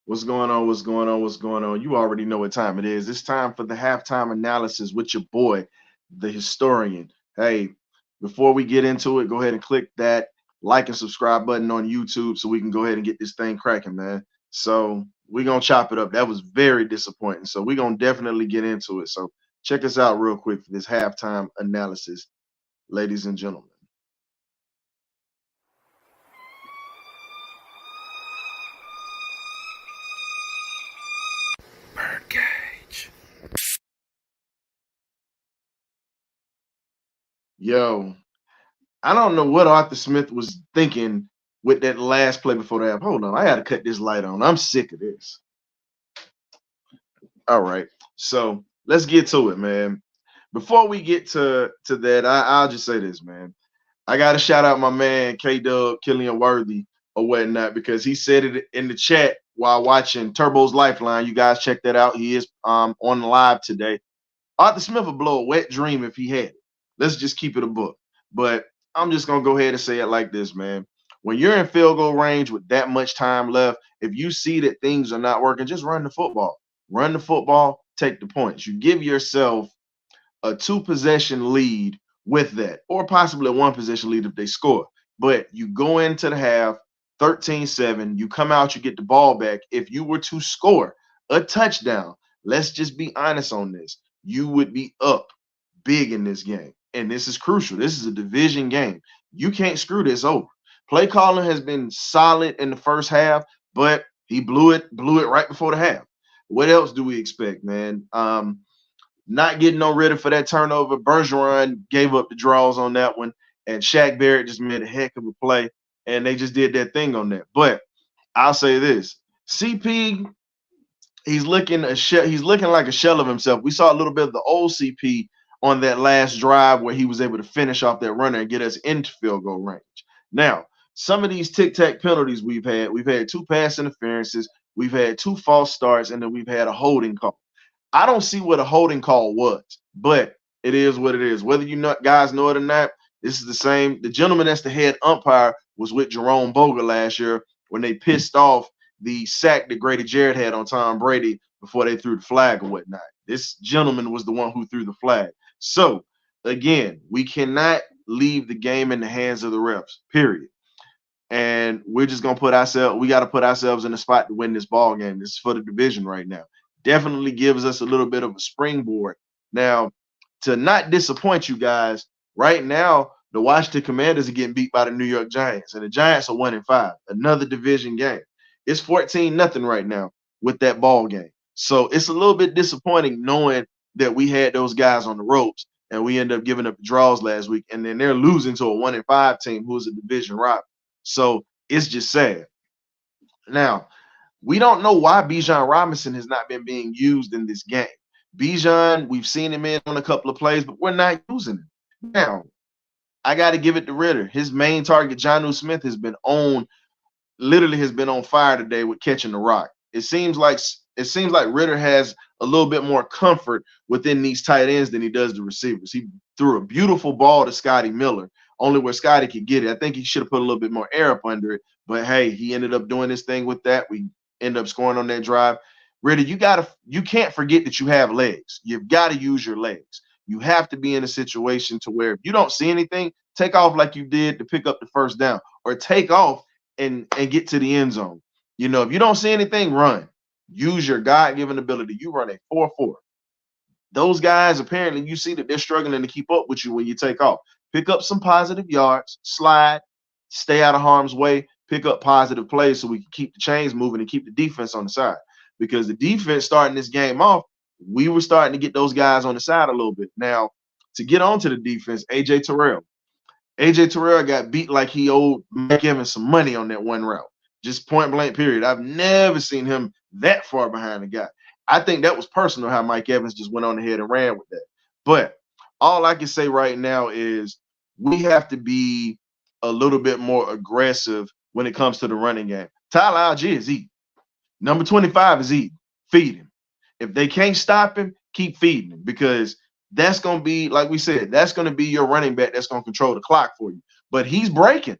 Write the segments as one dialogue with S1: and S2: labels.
S1: What's going on? What's going on? What's going on? You already know what time it is. It's time for the halftime analysis with your boy, the historian. Hey, before we get into it, go ahead and click that like and subscribe button on YouTube so we can go ahead and get this thing cracking, man. So we're gonna chop it up. That was very disappointing. So we're gonna definitely get into it. So check us out real quick for this halftime analysis, ladies and gentlemen. Birdcage. Yo, I don't know what Arthur Smith was thinking with that last play before the half. Hold on, I got to cut this light on. I'm sick of this. All right, so let's get to it, man. Before we get to that, I'll just say this, man. I got to shout out my man K Dub, Killian Worthy, or whatnot, because he said it in the chat while watching Turbo's Lifeline. You guys check that out. He is on live today. Arthur Smith would blow a wet dream if he had it. Let's just keep it a book. But I'm just gonna go ahead and say it like this, man. When you're in field goal range with that much time left, if you see that things are not working, just run the football. Run the football, take the points. You give yourself a 2 possession lead with that, or possibly a 1 possession lead if they score. But you go into the half 13-7, you come out, you get the ball back. If you were to score a touchdown, let's just be honest on this, you would be up big in this game. And this is crucial. This is a division game. You can't screw this over. Play calling has been solid in the first half, but he blew it right before the half. What else do we expect, man? Not getting no ready for that turnover. Bergeron gave up the draws on that one, and Shaq Barrett just made a heck of a play, and they just did that thing on that. But I'll say this: CP, he's looking like a shell of himself. We saw a little bit of the old CP on that last drive where he was able to finish off that runner and get us into field goal range. Now, some of these tic-tac penalties we've had 2 pass interferences, we've had 2 false starts, and then we've had a holding call. I don't see what a holding call was, but it is what it is. Whether guys know it or not, this is the same. The gentleman that's the head umpire was with Jerome Boger last year when they pissed off the sack that Grady Jarrett had on Tom Brady before they threw the flag or whatnot. This gentleman was the one who threw the flag. So, again, we cannot leave the game in the hands of the refs, period. And we're just going to we got to put ourselves in the spot to win this ball game. This is for the division right now. Definitely gives us a little bit of a springboard. Now, to not disappoint you guys, right now, the Washington Commanders are getting beat by the New York Giants, and the Giants are 1-5, another division game. It's 14-0 right now with that ball game. So it's a little bit disappointing knowing that we had those guys on the ropes and we end up giving up the draws last week, and then they're losing to a 1-5 team who's a division rival. So it's just sad. Now, we don't know why Bijan Robinson has not been being used in this game. Bijan, we've seen him in on a couple of plays, but we're not using him. Now, I got to give it to Ritter. His main target, Jonnu Smith, has been on fire today with catching the rock. It seems like Ritter has a little bit more comfort within these tight ends than he does the receivers. He threw a beautiful ball to Scotty Miller, only where Scotty could get it. I think he should have put a little bit more air up under it, but hey, he ended up doing this thing with that. We end up scoring on that drive. Ritter, you can't forget that you have legs. You've got to use your legs. You have to be in a situation to where if you don't see anything, take off like you did to pick up the first down, or take off and get to the end zone. You know, if you don't see anything, run. Use your God-given ability. You run a 4-4. Those guys, apparently, you see that they're struggling to keep up with you when you take off. Pick up some positive yards, slide, stay out of harm's way, pick up positive plays so we can keep the chains moving and keep the defense on the side. Because the defense starting this game off, we were starting to get those guys on the side a little bit. Now, to get onto the defense, A.J. Terrell got beat like he owed Mike Evans some money on that one route. Just point blank, period. I've never seen him that far behind the guy. I think that was personal how Mike Evans just went on ahead and ran with that. But all I can say right now is we have to be a little bit more aggressive when it comes to the running game. Tyler Algier is eating. Number 25 is eating. Feed him. If they can't stop him, keep feeding him, because that's going to be, like we said, that's going to be your running back that's going to control the clock for you. But he's breaking.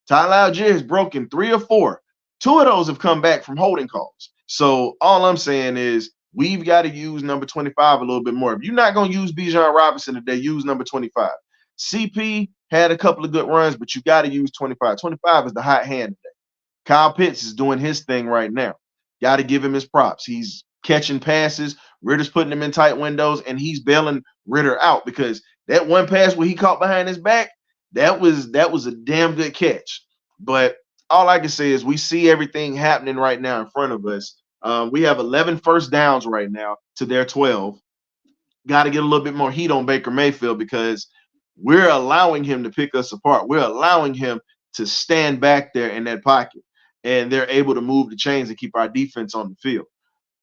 S1: Tyler Algier has broken 3 or 4. 2 of those have come back from holding calls. So all I'm saying is we've got to use number 25 a little bit more. If you're not going to use Bijan Robinson today, use number 25. CP had a couple of good runs, but you got to use 25. 25 is the hot hand today. Kyle Pitts is doing his thing right now. Got to give him his props. He's catching passes. Ritter's putting him in tight windows, and he's bailing Ritter out because that one pass where he caught behind his back, that was a damn good catch. But all I can say is we see everything happening right now in front of us. We have 11 first downs right now to their 12. Got to get a little bit more heat on Baker Mayfield because we're allowing him to pick us apart. We're allowing him to stand back there in that pocket, and they're able to move the chains and keep our defense on the field.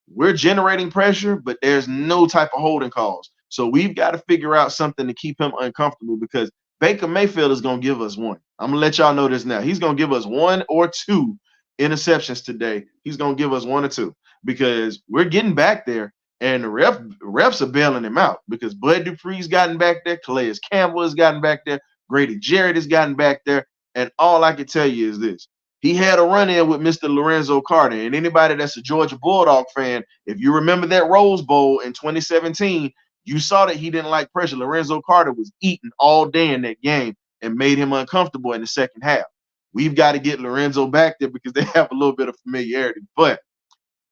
S1: We're generating pressure, but there's no type of holding calls. So we've got to figure out something to keep him uncomfortable because Baker Mayfield is going to give us one. I'm going to let y'all know this now. He's going to give us one or two interceptions today. He's going to give us one or two because we're getting back there, and the refs are bailing him out because Bud Dupree's gotten back there. Calais Campbell has gotten back there. Grady Jarrett has gotten back there. And all I can tell you is this. He had a run-in with Mr. Lorenzo Carter. And anybody that's a Georgia Bulldog fan, if you remember that Rose Bowl in 2017, you saw that he didn't like pressure. Lorenzo Carter was eating all day in that game and made him uncomfortable in the second half. We've got to get Lorenzo back there because they have a little bit of familiarity. But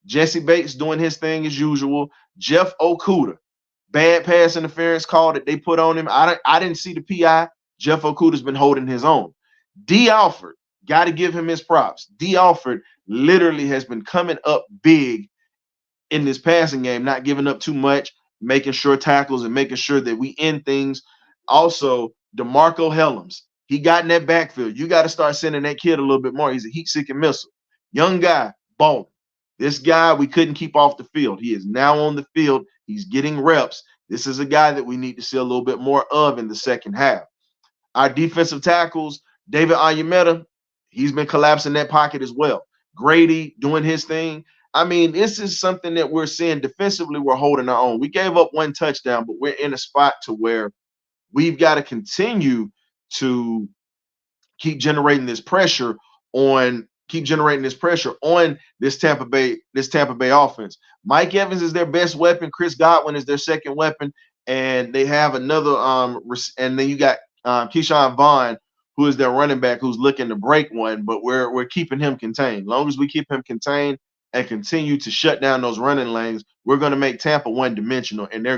S1: Jesse Bates doing his thing as usual. Jeff Okudah, bad pass interference call that they put on him. I didn't see the PI. Jeff Okudah's been holding his own. D. Alford, got to give him his props. D. Alford literally has been coming up big in this passing game, not giving up too much, making sure tackles and making sure that we end things. Also, DeMarco Hellams, he got in that backfield. You got to start sending that kid a little bit more. He's a heat-seeking missile. Young guy, balling. This guy we couldn't keep off the field. He is now on the field. He's getting reps. This is a guy that we need to see a little bit more of in the second half. Our defensive tackles, David Onyemata, he's been collapsing that pocket as well. Grady doing his thing. I mean, this is something that we're seeing defensively. We're holding our own. We gave up one touchdown, but we're in a spot to where we've got to continue to keep generating this pressure on this Tampa Bay offense. Mike Evans is their best weapon. Chris Godwin is their second weapon, and they have another and then you got Keyshawn Vaughn, who is their running back, who's looking to break one, but we're keeping him contained. As long as we keep him contained and continue to shut down those running lanes, we're going to make Tampa one-dimensional, and they're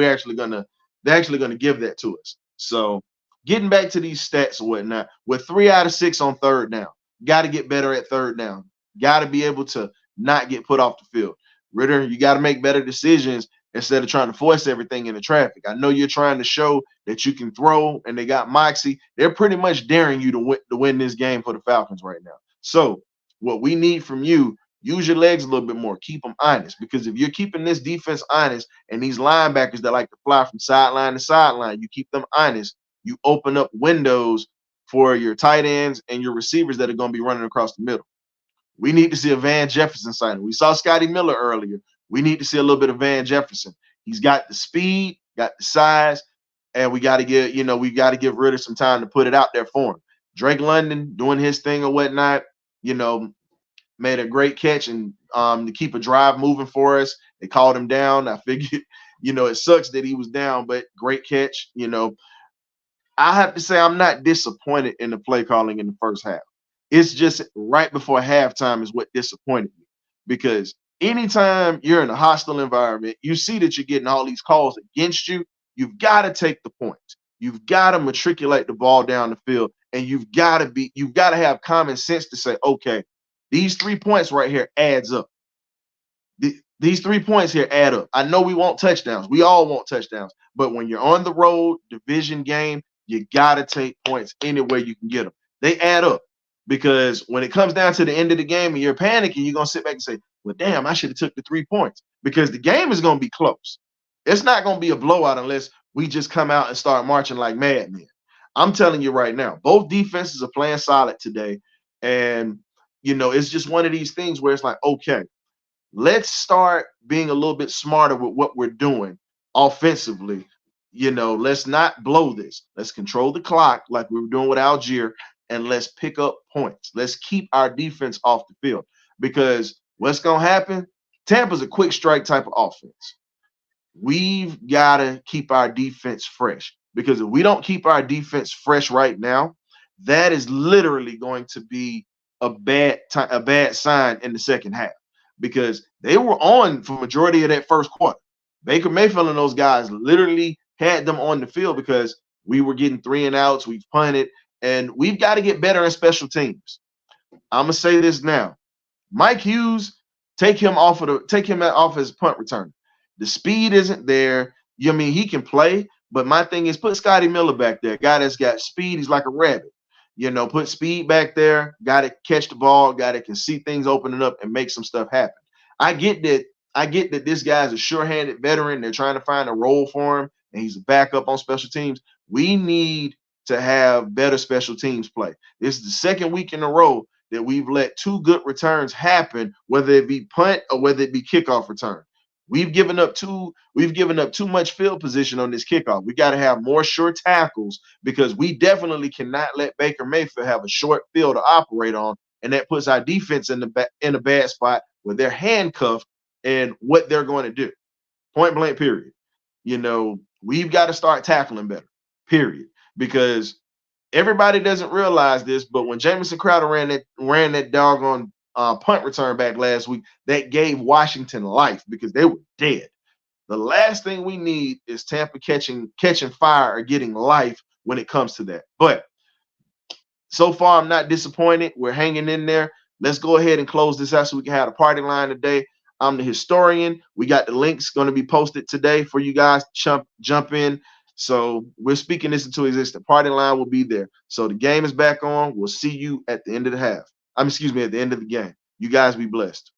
S1: actually going to give that to us. So getting back to these stats or whatnot, we're 3 out of 6 on third down. Got to get better at third down. Got to be able to not get put off the field. Ritter, you got to make better decisions instead of trying to force everything into traffic. I know you're trying to show that you can throw, and they got moxie. They're pretty much daring you to win this game for the Falcons right now. So what we need from you, use your legs a little bit more. Keep them honest, because if you're keeping this defense honest and these linebackers that like to fly from sideline to sideline, you keep them honest, you open up windows for your tight ends and your receivers that are going to be running across the middle. We need to see a Van Jefferson signing. We saw Scotty Miller earlier. We need to see a little bit of Van Jefferson. He's got the speed, got the size, and we got to give Ritter some time to put it out there for him. Drake London doing his thing or whatnot, made a great catch and to keep a drive moving for us. They called him down. I figured, it sucks that he was down, but great catch. I have to say I'm not disappointed in the play calling in the first half. It's just right before halftime is what disappointed me, because anytime you're in a hostile environment, you see that you're getting all these calls against you. You've got to take the points. You've got to matriculate the ball down the field, and you've got to have common sense to say, okay, these 3 points right here adds up. These 3 points here add up. I know we want touchdowns. We all want touchdowns. But when you're on the road, division game, you got to take points any way you can get them. They add up, because when it comes down to the end of the game and you're panicking, you're going to sit back and say, well, damn, I should have took the 3 points, because the game is going to be close. It's not going to be a blowout unless we just come out and start marching like madmen. I'm telling you right now, both defenses are playing solid today. And, it's just one of these things where it's like, okay, let's start being a little bit smarter with what we're doing offensively. Let's not blow this. Let's control the clock like we were doing with Algier, and let's pick up points. Let's keep our defense off the field, because What's going to happen? Tampa's a quick strike type of offense. We've got to keep our defense fresh, because if we don't keep our defense fresh right now, that is literally going to be a bad sign in the second half, because they were on for majority of that first quarter. Baker Mayfield and those guys literally had them on the field because we were getting 3 and outs, we've punted, and we've got to get better in special teams. I'm gonna say this now. Mike Hughes, take him off his punt return. The speed isn't there. You know, I mean, he can play, but my thing is put Scotty Miller back there. Guy that's got speed. He's like a rabbit. You know, put speed back there. Guy that catch the ball. Guy that can see things opening up and make some stuff happen. I get that. I get that this guy's a sure-handed veteran. They're trying to find a role for him, and he's a backup on special teams. We need to have better special teams play. This is the second week in a row that we've let 2 good returns happen, whether it be punt or whether it be kickoff return. We've given up too much field position on this kickoff. We got to have more short tackles, because we definitely cannot let Baker Mayfield have a short field to operate on, and that puts our defense in a bad spot where they're handcuffed and what they're going to do. Point blank, period. You know, we've got to start tackling better, period, because everybody doesn't realize this, but when Jamison Crowder ran that doggone punt return back last week, that gave Washington life, because they were dead. The last thing we need is Tampa catching fire or getting life when it comes to that. But so far, I'm not disappointed. We're hanging in there. Let's go ahead and close this out so we can have a party line today. I'm the historian. We got the links going to be posted today for you guys to jump in. So we're speaking this into existence. Party line will be there. So the game is back on. We'll see you at the end of the half. At the end of the game. You guys be blessed.